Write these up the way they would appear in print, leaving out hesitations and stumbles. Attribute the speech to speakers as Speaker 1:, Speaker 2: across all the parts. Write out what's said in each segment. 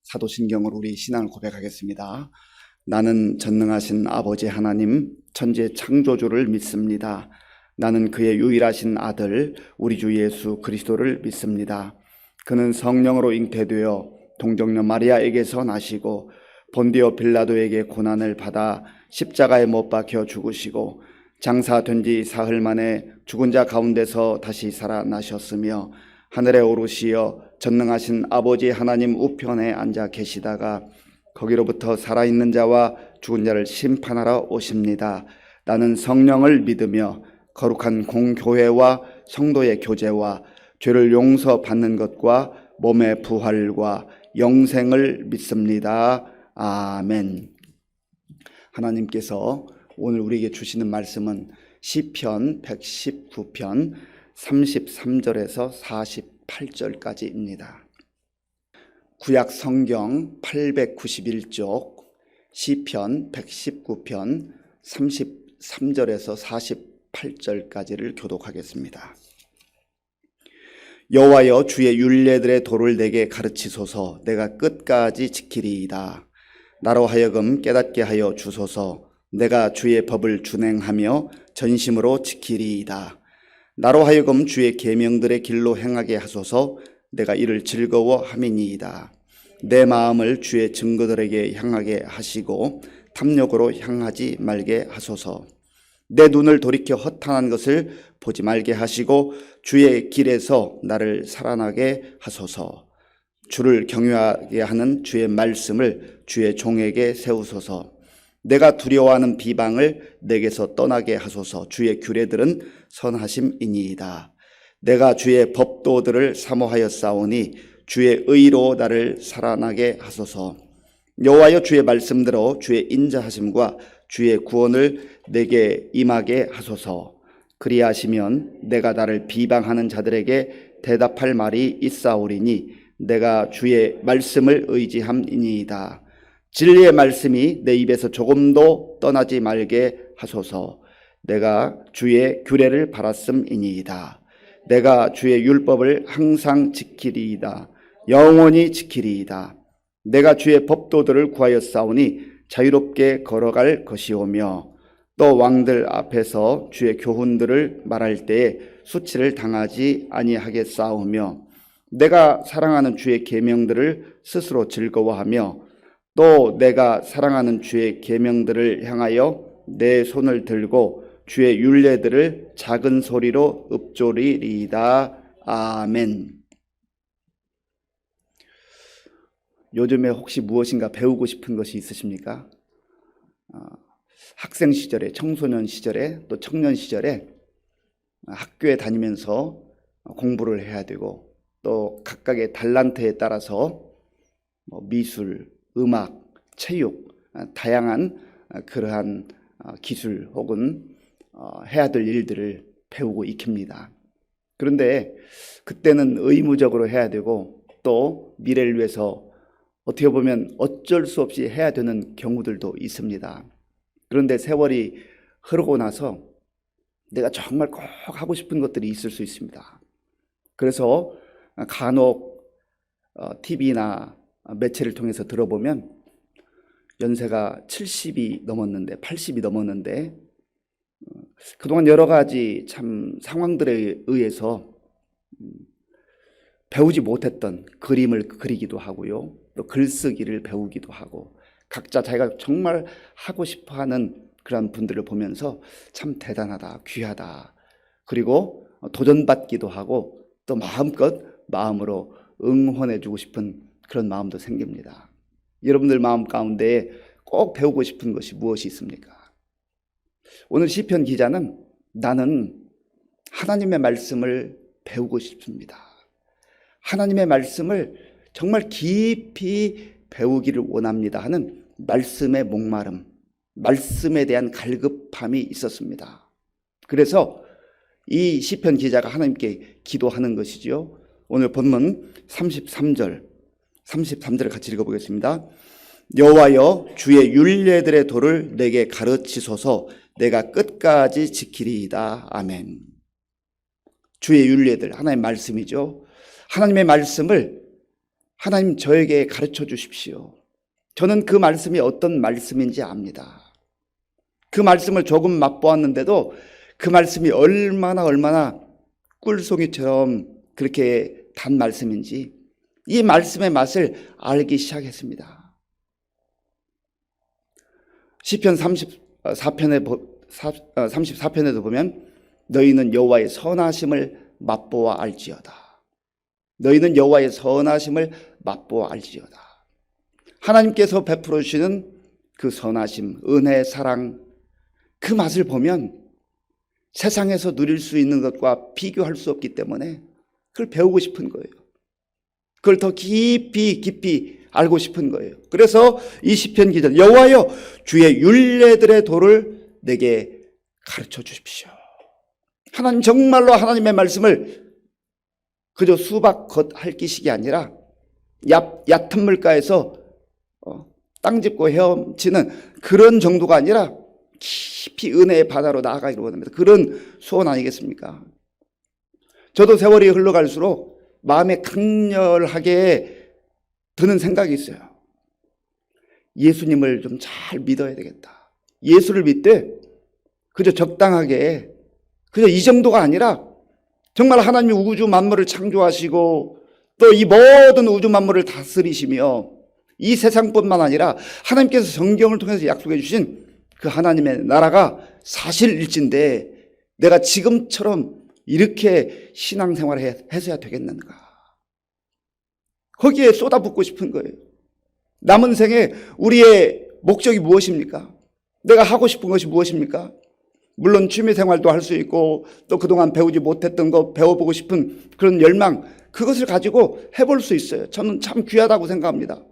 Speaker 1: 사도신경으로 우리 신앙을 고백하겠습니다. 나는 전능하신 아버지 하나님 천지의 창조주를 믿습니다. 나는 그의 유일하신 아들 우리 주 예수 그리스도를 믿습니다. 그는 성령으로 잉태되어 동정녀 마리아에게서 나시고 본디오 빌라도에게 고난을 받아 십자가에 못 박혀 죽으시고 장사된 지 사흘 만에 죽은 자 가운데서 다시 살아나셨으며 하늘에 오르시어 전능하신 아버지 하나님 우편에 앉아 계시다가 거기로부터 살아있는 자와 죽은 자를 심판하러 오십니다. 나는 성령을 믿으며 거룩한 공교회와 성도의 교제와 죄를 용서받는 것과 몸의 부활과 영생을 믿습니다. 아멘. 하나님께서 오늘 우리에게 주시는 말씀은 시편 119편 33절에서 48절까지입니다. 구약 성경 891쪽 시편 119편 33절에서 48절까지를 교독하겠습니다. 여호와여 주의 율례들의 도를 내게 가르치소서. 내가 끝까지 지키리이다. 나로 하여금 깨닫게 하여 주소서. 내가 주의 법을 준행하며 전심으로 지키리이다. 나로 하여금 주의 계명들의 길로 행하게 하소서. 내가 이를 즐거워함이니이다. 내 마음을 주의 증거들에게 향하게 하시고 탐욕으로 향하지 말게 하소서. 내 눈을 돌이켜 허탄한 것을 보지 말게 하시고 주의 길에서 나를 살아나게 하소서. 주를 경외하게 하는 주의 말씀을 주의 종에게 세우소서. 내가 두려워하는 비방을 내게서 떠나게 하소서. 주의 규례들은 선하심이니이다. 내가 주의 법도들을 사모하였사오니 주의 의로 나를 살아나게 하소서. 여호와여 주의 말씀대로 주의 인자하심과 주의 구원을 내게 임하게 하소서. 그리하시면 내가 나를 비방하는 자들에게 대답할 말이 있사오리니 내가 주의 말씀을 의지함이니이다. 진리의 말씀이 내 입에서 조금도 떠나지 말게 하소서. 내가 주의 규례를 바랐음이니이다. 내가 주의 율법을 항상 지키리이다. 영원히 지키리이다. 내가 주의 법도들을 구하였사오니 자유롭게 걸어갈 것이오며 또 왕들 앞에서 주의 교훈들을 말할 때에 수치를 당하지 아니하겠사오며 내가 사랑하는 주의 계명들을 스스로 즐거워하며 또 내가 사랑하는 주의 계명들을 향하여 내 손을 들고 주의 율례들을 작은 소리로 읊조리리이다. 아멘. 요즘에 혹시 무엇인가 배우고 싶은 것이 있으십니까? 학생 시절에, 청소년 시절에, 또 청년 시절에 학교에 다니면서 공부를 해야 되고 또 각각의 달란트에 따라서 미술, 음악, 체육, 다양한 그러한 기술 혹은 해야 될 일들을 배우고 익힙니다. 그런데 그때는 의무적으로 해야 되고 또 미래를 위해서 어떻게 보면 어쩔 수 없이 해야 되는 경우들도 있습니다. 그런데 세월이 흐르고 나서 내가 정말 꼭 하고 싶은 것들이 있을 수 있습니다. 그래서 간혹 TV나 매체를 통해서 들어보면 연세가 70이 넘었는데 80이 넘었는데 그동안 여러 가지 참 상황들에 의해서 배우지 못했던 그림을 그리기도 하고요. 또 글쓰기를 배우기도 하고 각자 자기가 정말 하고 싶어하는 그런 분들을 보면서 참 대단하다, 귀하다. 그리고 도전받기도 하고 또 마음껏 마음으로 응원해주고 싶은 그런 마음도 생깁니다. 여러분들 마음 가운데 꼭 배우고 싶은 것이 무엇이 있습니까? 오늘 시편 기자는 나는 하나님의 말씀을 배우고 싶습니다. 하나님의 말씀을 정말 깊이 배우기를 원합니다 하는 말씀의 목마름, 말씀에 대한 갈급함이 있었습니다. 그래서 이 시편 기자가 하나님께 기도하는 것이죠. 오늘 본문 33절을 같이 읽어보겠습니다. 여호와여 주의 율례들의 도를 내게 가르치소서. 내가 끝까지 지키리이다. 아멘. 주의 율례들, 하나님의 말씀이죠. 하나님의 말씀을 하나님 저에게 가르쳐 주십시오. 저는 그 말씀이 어떤 말씀인지 압니다. 그 말씀을 조금 맛보았는데도 그 말씀이 얼마나 꿀송이처럼 그렇게 단 말씀인지 이 말씀의 맛을 알기 시작했습니다. 시편 34편에도 보면 너희는 여호와의 선하심을 맛보아 알지어다. 너희는 여호와의 선하심을 맛보아 알지어다. 하나님께서 베풀어 주시는 그 선하심, 은혜, 사랑, 그 맛을 보면 세상에서 누릴 수 있는 것과 비교할 수 없기 때문에 그걸 배우고 싶은 거예요. 그걸 더 깊이 알고 싶은 거예요. 그래서 이 시편 기자 여호와여 주의 율례들의 도를 내게 가르쳐 주십시오. 하나님 정말로 하나님의 말씀을 그저 수박 겉 핥기식이 아니라 얕은 물가에서 땅 짚고 헤엄치는 그런 정도가 아니라 깊이 은혜의 바다로 나아가기를 원합니다. 그런 소원 아니겠습니까? 저도 세월이 흘러갈수록 마음에 강렬하게 드는 생각이 있어요. 예수님을 좀 잘 믿어야 되겠다. 예수를 믿되 그저 적당하게 그저 이 정도가 아니라 정말 하나님이 우주 만물을 창조하시고 또 이 모든 우주 만물을 다스리시며 이 세상뿐만 아니라 하나님께서 성경을 통해서 약속해 주신 그 하나님의 나라가 사실일진데 내가 지금처럼 이렇게 신앙생활을 해서야 되겠는가? 거기에 쏟아붓고 싶은 거예요. 남은 생에 우리의 목적이 무엇입니까? 내가 하고 싶은 것이 무엇입니까? 물론 취미생활도 할 수 있고 또 그동안 배우지 못했던 거 배워보고 싶은 그런 열망, 그것을 가지고 해볼 수 있어요. 저는 참 귀하다고 생각합니다.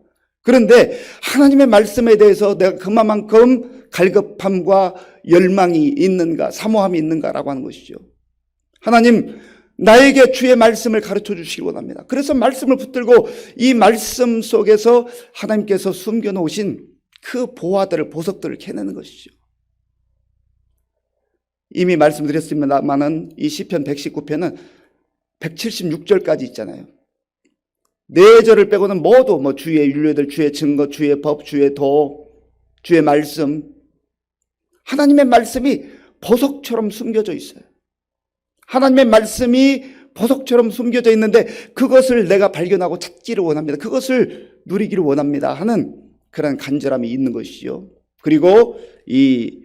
Speaker 1: 그런데 하나님의 말씀에 대해서 내가 그만큼 갈급함과 열망이 있는가, 사모함이 있는가라고 하는 것이죠. 하나님, 나에게 주의 말씀을 가르쳐 주시기 원합니다. 그래서 말씀을 붙들고 이 말씀 속에서 하나님께서 숨겨놓으신 그 보화들을, 보석들을 캐내는 것이죠. 이미 말씀드렸습니다만은 이 시편 119편은 176절까지 있잖아요. 4절을 빼고는 모두 주의 율례들, 주의 증거, 주의 법, 주의 도, 주의 말씀, 하나님의 말씀이 보석처럼 숨겨져 있어요. 하나님의 말씀이 보석처럼 숨겨져 있는데 그것을 내가 발견하고 찾기를 원합니다. 그것을 누리기를 원합니다 하는 그런 간절함이 있는 것이죠. 그리고 이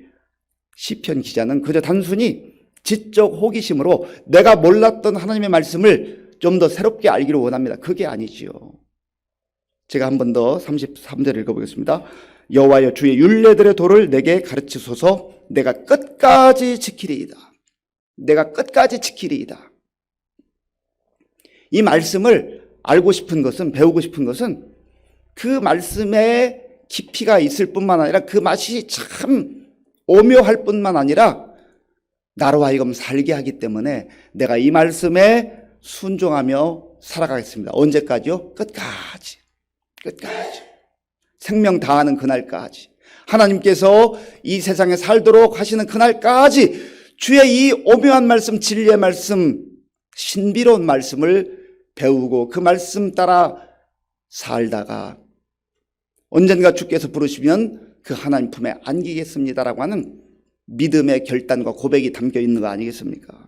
Speaker 1: 시편 기자는 그저 단순히 지적 호기심으로 내가 몰랐던 하나님의 말씀을 좀 더 새롭게 알기를 원합니다. 그게 아니지요. 제가 한 번 더 33절 읽어보겠습니다. 여호와여 주의 율례들의 도를 내게 가르치소서. 내가 끝까지 지키리이다. 내가 끝까지 지키리이다. 이 말씀을 알고 싶은 것은, 배우고 싶은 것은 그 말씀에 깊이가 있을 뿐만 아니라 그 맛이 참 오묘할 뿐만 아니라 나로 하여금 살게 하기 때문에 내가 이 말씀에 순종하며 살아가겠습니다. 언제까지요? 끝까지. 생명 다하는 그날까지. 하나님께서 이 세상에 살도록 하시는 그날까지 주의 이 오묘한 말씀, 진리의 말씀, 신비로운 말씀을 배우고 그 말씀 따라 살다가 언젠가 주께서 부르시면 그 하나님 품에 안기겠습니다라고 하는 믿음의 결단과 고백이 담겨 있는 거 아니겠습니까?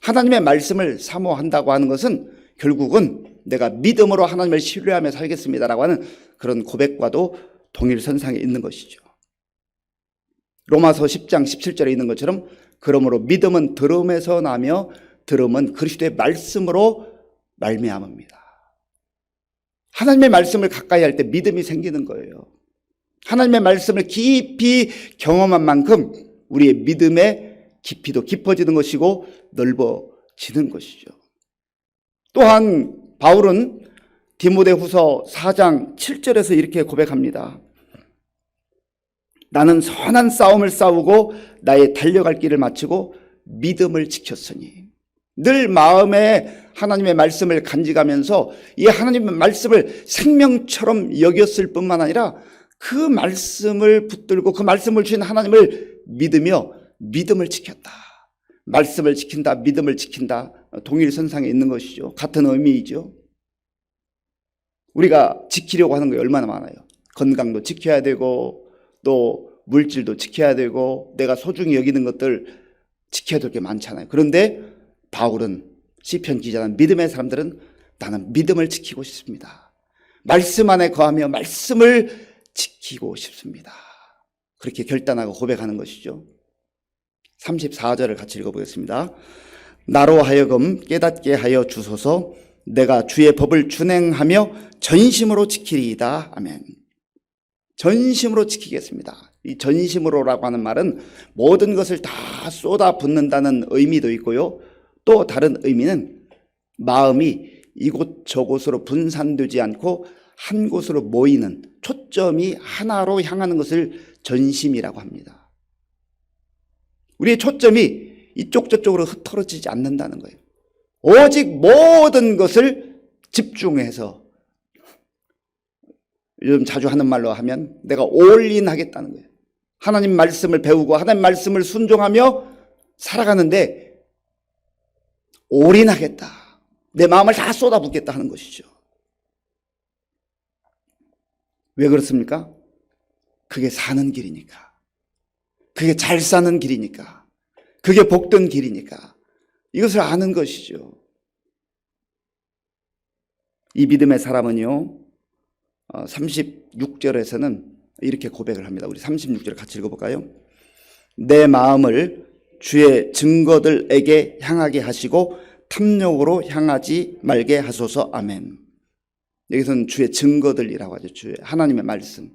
Speaker 1: 하나님의 말씀을 사모한다고 하는 것은 결국은 내가 믿음으로 하나님을 신뢰하며 살겠습니다라고 하는 그런 고백과도 동일선상에 있는 것이죠. 로마서 10장 17절에 있는 것처럼 그러므로 믿음은 들음에서 나며 들음은 그리스도의 말씀으로 말미암습니다. 하나님의 말씀을 가까이 할 때 믿음이 생기는 거예요. 하나님의 말씀을 깊이 경험한 만큼 우리의 믿음의 깊이도 깊어지는 것이고 넓어지는 것이죠. 또한 바울은 디모데후서 4장 7절에서 이렇게 고백합니다. 나는 선한 싸움을 싸우고 나의 달려갈 길을 마치고 믿음을 지켰으니. 늘 마음에 하나님의 말씀을 간직하면서 이 하나님의 말씀을 생명처럼 여겼을 뿐만 아니라 그 말씀을 붙들고 그 말씀을 주신 하나님을 믿으며 믿음을 지켰다. 말씀을 지킨다, 믿음을 지킨다. 동일선상에 있는 것이죠. 같은 의미이죠. 우리가 지키려고 하는 게 얼마나 많아요. 건강도 지켜야 되고 또 물질도 지켜야 되고 내가 소중히 여기는 것들 지켜야 될 게 많잖아요. 그런데 바울은, 시편 기자는, 믿음의 사람들은 나는 믿음을 지키고 싶습니다. 말씀 안에 거하며 말씀을 지키고 싶습니다. 그렇게 결단하고 고백하는 것이죠. 34절을 같이 읽어보겠습니다. 나로 하여금 깨닫게 하여 주소서. 내가 주의 법을 준행하며 전심으로 지키리이다. 아멘. 전심으로 지키겠습니다. 이 전심으로라고 하는 말은 모든 것을 다 쏟아붓는다는 의미도 있고요. 또 다른 의미는 마음이 이곳저곳으로 분산되지 않고 한 곳으로 모이는, 초점이 하나로 향하는 것을 전심이라고 합니다. 우리의 초점이 이쪽 저쪽으로 흩어지지 않는다는 거예요. 오직 모든 것을 집중해서, 요즘 자주 하는 말로 하면 내가 올인 하겠다는 거예요. 하나님 말씀을 배우고 하나님 말씀을 순종하며 살아가는데 올인하겠다. 내 마음을 다 쏟아붓겠다 하는 것이죠. 왜 그렇습니까? 그게 사는 길이니까. 그게 잘 사는 길이니까. 그게 복된 길이니까. 이것을 아는 것이죠. 이 믿음의 사람은요, 36절에서는 이렇게 고백을 합니다. 우리 36절 같이 읽어볼까요? 내 마음을 주의 증거들에게 향하게 하시고 탐욕으로 향하지 말게 하소서. 아멘. 여기서는 주의 증거들이라고 하죠. 주의 하나님의 말씀.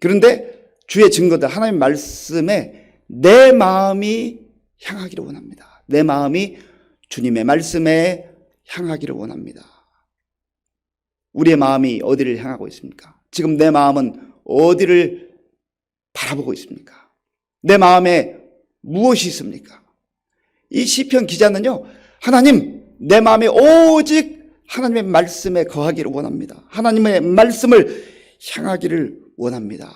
Speaker 1: 그런데 주의 증거들, 하나님의 말씀에 내 마음이 향하기를 원합니다. 내 마음이 주님의 말씀에 향하기를 원합니다. 우리의 마음이 어디를 향하고 있습니까? 지금 내 마음은 어디를 바라보고 있습니까? 내 마음에 무엇이 있습니까? 이 시편 기자는요, 하나님, 내 마음에 오직 하나님의 말씀에 거하기를 원합니다. 하나님의 말씀을 향하기를 원합니다.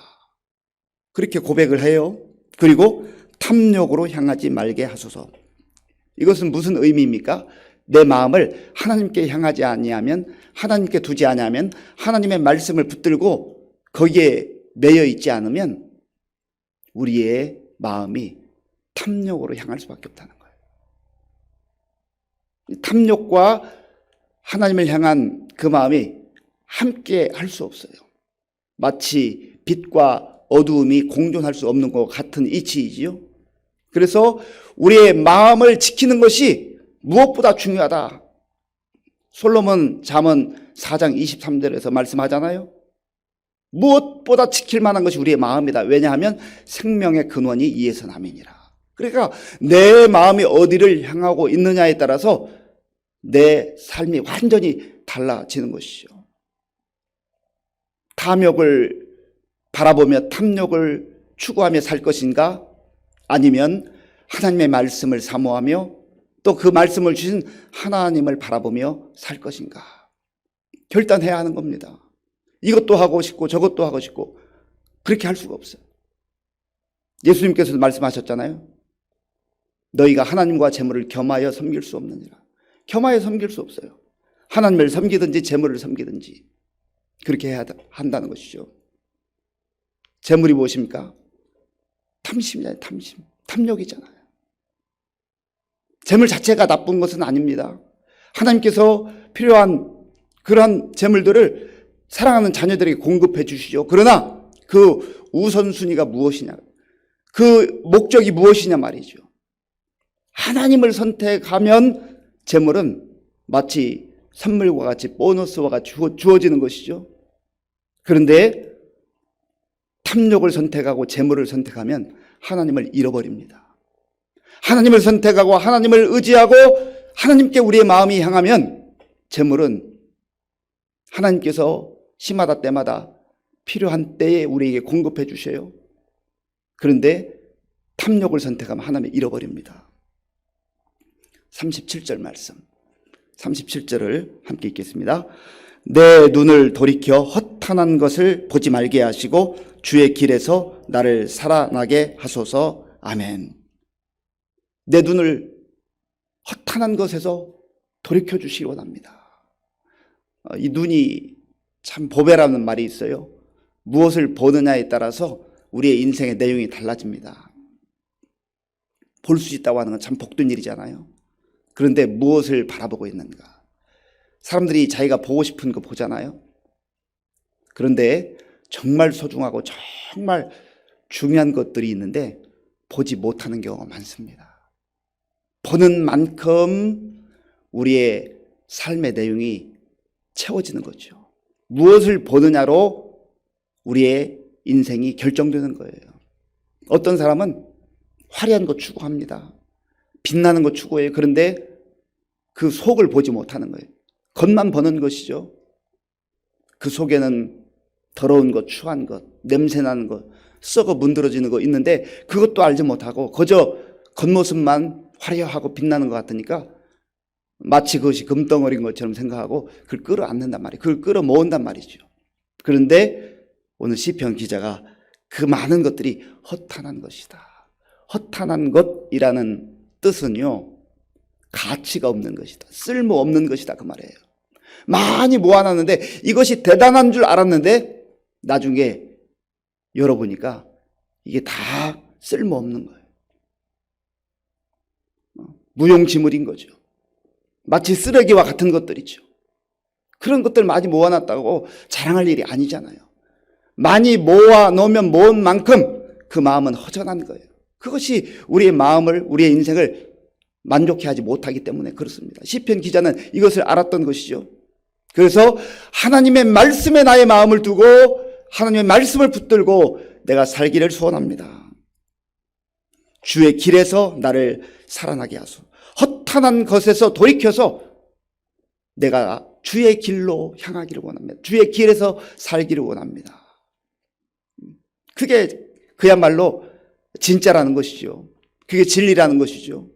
Speaker 1: 그렇게 고백을 해요. 그리고 탐욕으로 향하지 말게 하소서. 이것은 무슨 의미입니까? 내 마음을 하나님께 향하지 아니하면, 하나님께 두지 아니하면, 하나님의 말씀을 붙들고 거기에 매여 있지 않으면 우리의 마음이 탐욕으로 향할 수밖에 없다는 거예요. 탐욕과 하나님을 향한 그 마음이 함께 할 수 없어요. 마치 빛과 어두움이 공존할 수 없는 것 같은 이치이지요. 그래서 우리의 마음을 지키는 것이 무엇보다 중요하다. 솔로몬 잠언 4장 23절에서 말씀하잖아요. 무엇보다 지킬 만한 것이 우리의 마음이다. 왜냐하면 생명의 근원이 이에서 남이니라. 그러니까 내 마음이 어디를 향하고 있느냐에 따라서 내 삶이 완전히 달라지는 것이죠. 탐욕을 바라보며 탐욕을 추구하며 살 것인가? 아니면 하나님의 말씀을 사모하며 또 그 말씀을 주신 하나님을 바라보며 살 것인가? 결단해야 하는 겁니다. 이것도 하고 싶고 저것도 하고 싶고 그렇게 할 수가 없어요. 예수님께서도 말씀하셨잖아요. 너희가 하나님과 재물을 겸하여 섬길 수 없느니라. 겸하여 섬길 수 없어요. 하나님을 섬기든지 재물을 섬기든지 그렇게 해야 한다는 것이죠. 재물이 무엇입니까? 탐심이잖아요. 탐심. 탐욕이잖아요. 재물 자체가 나쁜 것은 아닙니다. 하나님께서 필요한 그런 재물들을 사랑하는 자녀들에게 공급해 주시죠. 그러나 그 우선순위가 무엇이냐, 그 목적이 무엇이냐 말이죠. 하나님을 선택하면 재물은 마치 선물과 같이 보너스와 같이 주어지는 것이죠. 그런데 탐욕을 선택하고 재물을 선택하면 하나님을 잃어버립니다. 하나님을 선택하고 하나님을 의지하고 하나님께 우리의 마음이 향하면 재물은 하나님께서 시마다 때마다 필요한 때에 우리에게 공급해 주셔요. 그런데 탐욕을 선택하면 하나님을 잃어버립니다. 37절 말씀, 37절을 함께 읽겠습니다. 내 눈을 돌이켜 허탄한 것을 보지 말게 하시고 주의 길에서 나를 살아나게 하소서. 아멘. 내 눈을 허탄한 것에서 돌이켜 주시기 원합니다. 이 눈이 참 보배라는 말이 있어요. 무엇을 보느냐에 따라서 우리의 인생의 내용이 달라집니다. 볼 수 있다고 하는 건 참 복된 일이잖아요. 그런데 무엇을 바라보고 있는가? 사람들이 자기가 보고 싶은 거 보잖아요. 그런데 정말 소중하고 정말 중요한 것들이 있는데 보지 못하는 경우가 많습니다. 보는 만큼 우리의 삶의 내용이 채워지는 거죠. 무엇을 보느냐로 우리의 인생이 결정되는 거예요. 어떤 사람은 화려한 것 추구합니다. 빛나는 것 추구해요. 그런데 그 속을 보지 못하는 거예요. 겉만 보는 것이죠. 그 속에는 더러운 것, 추한 것, 냄새나는 것, 썩어 문드러지는 거 있는데 그것도 알지 못하고 그저 겉모습만 화려하고 빛나는 것 같으니까 마치 그것이 금덩어리인 것처럼 생각하고 그걸 끌어안는단 말이에요. 그걸 끌어모은단 말이죠. 그런데 오늘 시편 기자가 그 많은 것들이 허탄한 것이다. 허탄한 것이라는 뜻은요, 가치가 없는 것이다. 쓸모없는 것이다. 그 말이에요. 많이 모아놨는데 이것이 대단한 줄 알았는데 나중에 열어보니까 이게 다 쓸모없는 거예요. 무용지물인 거죠. 마치 쓰레기와 같은 것들이죠. 그런 것들 많이 모아놨다고 자랑할 일이 아니잖아요. 많이 모아놓으면 모은 만큼 그 마음은 허전한 거예요. 그것이 우리의 마음을, 우리의 인생을 만족해 하지 못하기 때문에 그렇습니다. 시편 기자는 이것을 알았던 것이죠. 그래서 하나님의 말씀에 나의 마음을 두고 하나님의 말씀을 붙들고 내가 살기를 소원합니다. 주의 길에서 나를 살아나게 하소. 허탄한 것에서 돌이켜서 내가 주의 길로 향하기를 원합니다. 주의 길에서 살기를 원합니다. 그게 그야말로 진짜라는 것이죠. 그게 진리라는 것이죠.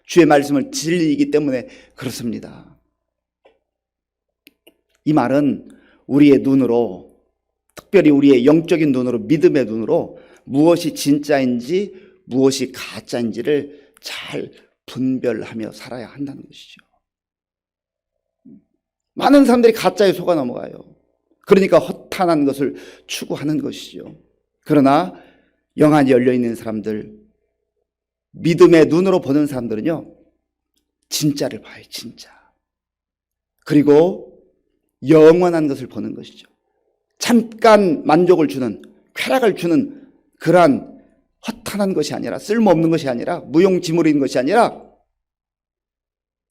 Speaker 1: 주의 말씀을 진리이기 때문에 그렇습니다. 이 말은 우리의 눈으로, 특별히 우리의 영적인 눈으로, 믿음의 눈으로 무엇이 진짜인지 무엇이 가짜인지를 잘 분별하며 살아야 한다는 것이죠. 많은 사람들이 가짜에 속아 넘어가요. 그러니까 허탄한 것을 추구하는 것이죠. 그러나 영안이 열려있는 사람들, 믿음의 눈으로 보는 사람들은요, 진짜를 봐요. 진짜. 그리고 영원한 것을 보는 것이죠. 잠깐 만족을 주는, 쾌락을 주는 그러한 허탄한 것이 아니라, 쓸모없는 것이 아니라, 무용지물인 것이 아니라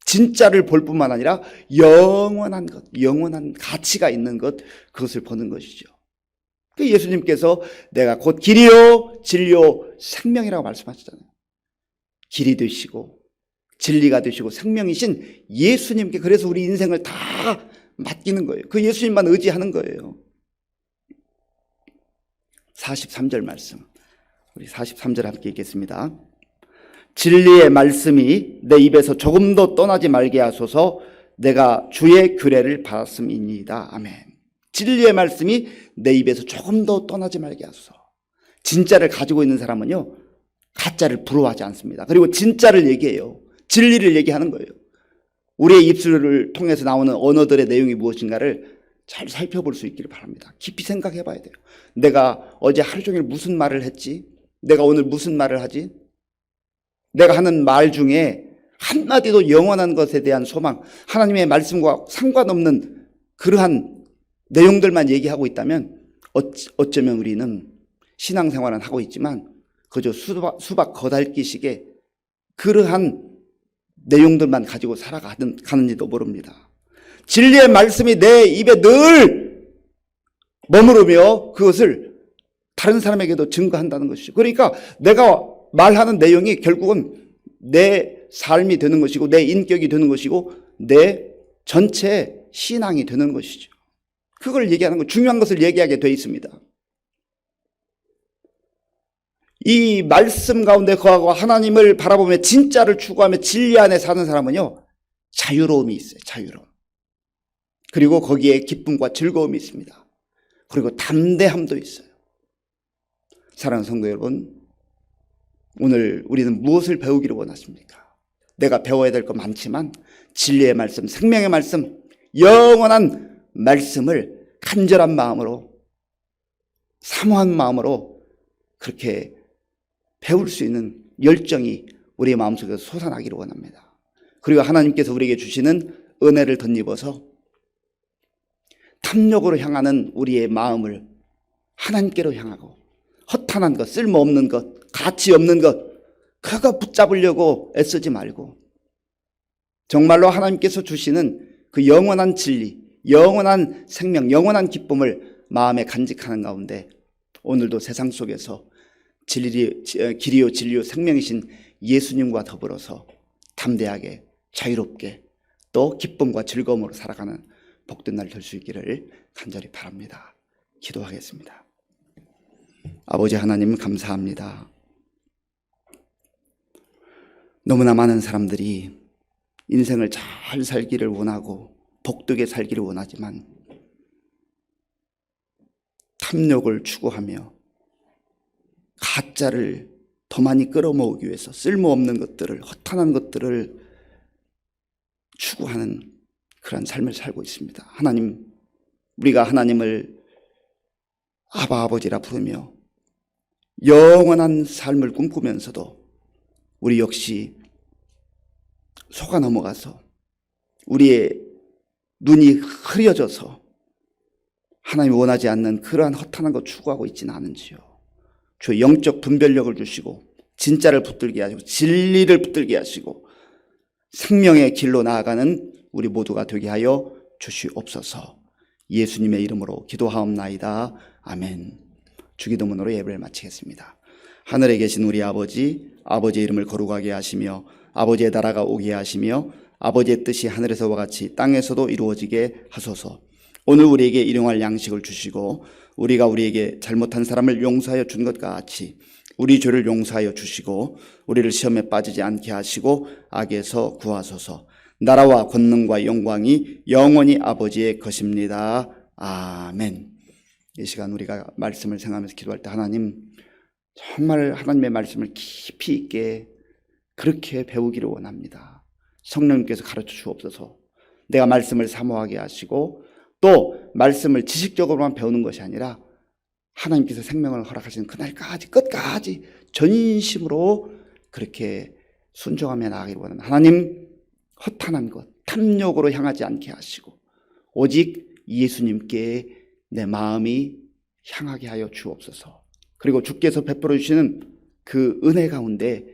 Speaker 1: 진짜를 볼 뿐만 아니라 영원한 것, 영원한 가치가 있는 것, 그것을 보는 것이죠. 예수님께서 내가 곧 길이요 진리요 생명이라고 말씀하셨잖아요. 길이 되시고 진리가 되시고 생명이신 예수님께, 그래서 우리 인생을 다 맡기는 거예요. 그 예수님만 의지하는 거예요. 43절 말씀, 우리 43절 함께 읽겠습니다. 진리의 말씀이 내 입에서 조금도 떠나지 말게 하소서. 내가 주의 규례를 받았음이니이다. 아멘. 진리의 말씀이 내 입에서 조금도 떠나지 말게 하소서. 진짜를 가지고 있는 사람은요, 가짜를 부러워하지 않습니다. 그리고 진짜를 얘기해요. 진리를 얘기하는 거예요. 우리의 입술을 통해서 나오는 언어들의 내용이 무엇인가를 잘 살펴볼 수 있기를 바랍니다. 깊이 생각해 봐야 돼요. 내가 어제 하루 종일 무슨 말을 했지? 내가 오늘 무슨 말을 하지? 내가 하는 말 중에 한마디도 영원한 것에 대한 소망, 하나님의 말씀과 상관없는 그러한 내용들만 얘기하고 있다면 어쩌면 우리는 신앙생활은 하고 있지만 그저 수박 거달기식의 그러한 내용들만 가지고 살아가는지도 모릅니다. 진리의 말씀이 내 입에 늘 머무르며 그것을 다른 사람에게도 증거한다는 것이죠. 그러니까 내가 말하는 내용이 결국은 내 삶이 되는 것이고 내 인격이 되는 것이고 내 전체 신앙이 되는 것이죠. 그걸 얘기하는 거, 중요한 것을 얘기하게 돼 있습니다. 이 말씀 가운데 거하고 하나님을 바라보며 진짜를 추구하며 진리 안에 사는 사람은요, 자유로움이 있어요. 자유로움. 그리고 거기에 기쁨과 즐거움이 있습니다. 그리고 담대함도 있어요. 사랑하는 성도 여러분, 오늘 우리는 무엇을 배우기를 원하십니까? 내가 배워야 될 거 많지만 진리의 말씀, 생명의 말씀, 영원한 말씀을 간절한 마음으로, 사모한 마음으로 그렇게 배울 수 있는 열정이 우리의 마음속에서 솟아나기를 원합니다. 그리고 하나님께서 우리에게 주시는 은혜를 덧입어서 탐욕으로 향하는 우리의 마음을 하나님께로 향하고, 허탄한 것, 쓸모없는 것, 가치 없는 것, 그거 붙잡으려고 애쓰지 말고 정말로 하나님께서 주시는 그 영원한 진리, 영원한 생명, 영원한 기쁨을 마음에 간직하는 가운데 오늘도 세상 속에서 길이요 진리요 생명이신 예수님과 더불어서 담대하게, 자유롭게, 또 기쁨과 즐거움으로 살아가는 복된 날 될 수 있기를 간절히 바랍니다. 기도하겠습니다. 아버지 하나님, 감사합니다. 너무나 많은 사람들이 인생을 잘 살기를 원하고 복되게 살기를 원하지만 탐욕을 추구하며 가짜를 더 많이 끌어모으기 위해서 쓸모없는 것들을, 허탄한 것들을 추구하는 그런 삶을 살고 있습니다. 하나님, 우리가 하나님을 아바 아버지라 부르며 영원한 삶을 꿈꾸면서도 우리 역시 속아 넘어가서 우리의 눈이 흐려져서 하나님이 원하지 않는 그러한 허탄한 것 추구하고 있지는 않은지요. 주 영적 분별력을 주시고 진짜를 붙들게 하시고 진리를 붙들게 하시고 생명의 길로 나아가는 우리 모두가 되게 하여 주시옵소서. 예수님의 이름으로 기도하옵나이다. 아멘. 주기도문으로 예배를 마치겠습니다. 하늘에 계신 우리 아버지, 아버지의 이름을 거룩하게 하시며 아버지의 나라가 오게 하시며 아버지의 뜻이 하늘에서와 같이 땅에서도 이루어지게 하소서. 오늘 우리에게 일용할 양식을 주시고 우리가 우리에게 잘못한 사람을 용서하여 준 것 같이 우리 죄를 용서하여 주시고 우리를 시험에 빠지지 않게 하시고 악에서 구하소서. 나라와 권능과 영광이 영원히 아버지의 것입니다. 아멘. 이 시간 우리가 말씀을 생각하면서 기도할 때 하나님, 정말 하나님의 말씀을 깊이 있게 그렇게 배우기를 원합니다. 성령님께서 가르쳐 주옵소서. 내가 말씀을 사모하게 하시고 또 말씀을 지식적으로만 배우는 것이 아니라 하나님께서 생명을 허락하시는 그날까지 끝까지 전심으로 그렇게 순종하며 나아가기를 원합니다. 하나님, 허탄한 것, 탐욕으로 향하지 않게 하시고 오직 예수님께 내 마음이 향하게 하여 주옵소서. 그리고 주께서 베풀어 주시는 그 은혜 가운데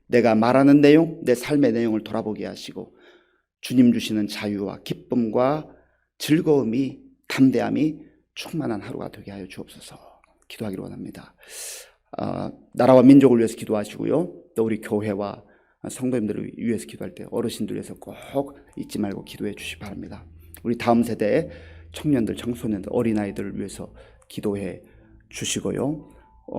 Speaker 1: 내가 말하는 내용, 내 삶의 내용을 돌아보게 하시고 주님 주시는 자유와 기쁨과 즐거움이, 담대함이 충만한 하루가 되게 하여 주옵소서. 기도하기를 원합니다. 나라와 민족을 위해서 기도하시고요. 또 우리 교회와 성도님들을 위해서 기도할 때 어르신들 위해서 꼭 잊지 말고 기도해 주시기 바랍니다. 우리 다음 세대 청년들, 청소년들, 어린아이들을 위해서 기도해 주시고요.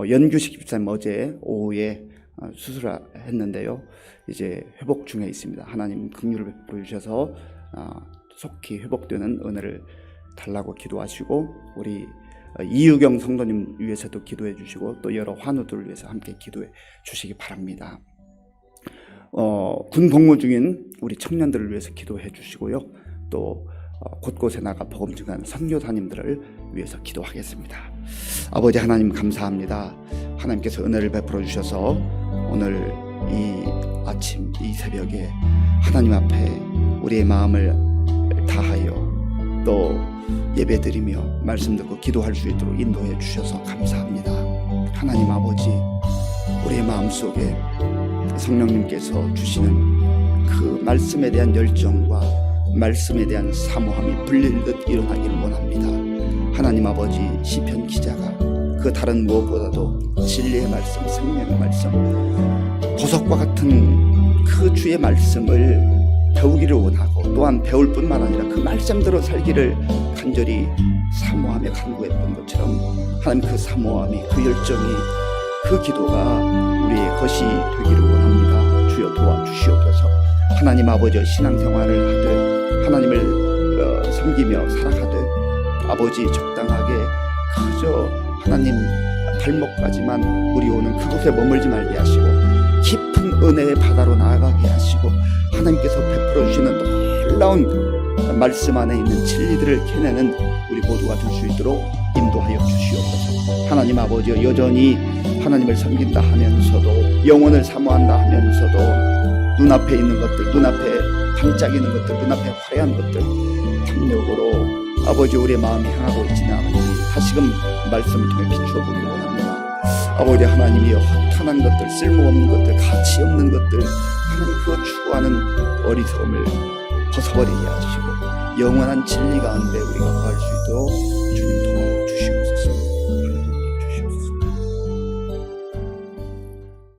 Speaker 1: 연규식 집사님 어제 오후에 수술을 했는데요. 이제 회복 중에 있습니다. 하나님 긍휼을 베풀어 주셔서 속히 회복되는 은혜를 달라고 기도하시고 우리 이유경 성도님 위해서도 기도해 주시고 또 여러 환우들을 위해서 함께 기도해 주시기 바랍니다. 군 복무 중인 우리 청년들을 위해서 기도해 주시고요. 또 곳곳에 나가 복음 증거하는 선교사님들을 위해서 기도하겠습니다. 아버지 하나님, 감사합니다. 하나님께서 은혜를 베풀어 주셔서 오늘 이 아침, 이 새벽에 하나님 앞에 우리의 마음을 다하여 또 예배드리며 말씀 듣고 기도할 수 있도록 인도해 주셔서 감사합니다. 하나님 아버지, 우리의 마음속에 성령님께서 주시는 그 말씀에 대한 열정과 말씀에 대한 사모함이 불릴 듯 일어나기를 원합니다. 하나님 아버지, 시편 기자가 그 다른 무엇보다도 진리의 말씀, 생명의 말씀, 보석과 같은 그 주의 말씀을 배우기를 원하고 또한 배울 뿐만 아니라 그 말씀대로 살기를 간절히 사모하며 간구했던 것처럼 하나님 그 사모함이, 그 열정이, 그 기도가 우리의 것이 되기를 원합니다. 주여 도와주시옵소서. 하나님 아버지의 신앙생활을 하되 하나님을 섬기며 살아가되 아버지 적당하게 그저 하나님 발목까지만 우리 오는 그곳에 머물지 말게 하시고 깊은 은혜의 바다로 나아가게 하시고 하나님께서 베풀어 주시는 놀라운 말씀 안에 있는 진리들을 캐내는 우리 모두가 될 수 있도록 인도하여 주시옵소서. 하나님 아버지, 여전히 하나님을 섬긴다 하면서도, 영혼을 사모한다 하면서도 눈앞에 있는 것들, 눈앞에 반짝이는 것들, 눈앞에 화려한 것들 탐욕으로 아버지 우리의 마음이 향하고 있지는 않으니 다시금 말씀을 통해 비추어 보기를 원합니다. 아버지 하나님이여, 허탄한 것들, 쓸모없는 것들, 가치 없는 것들, 하나님 그거 추구하는 어리석음을 벗어버리게 하시고 영원한 진리 가운데 우리가 거할 수 있도록 주님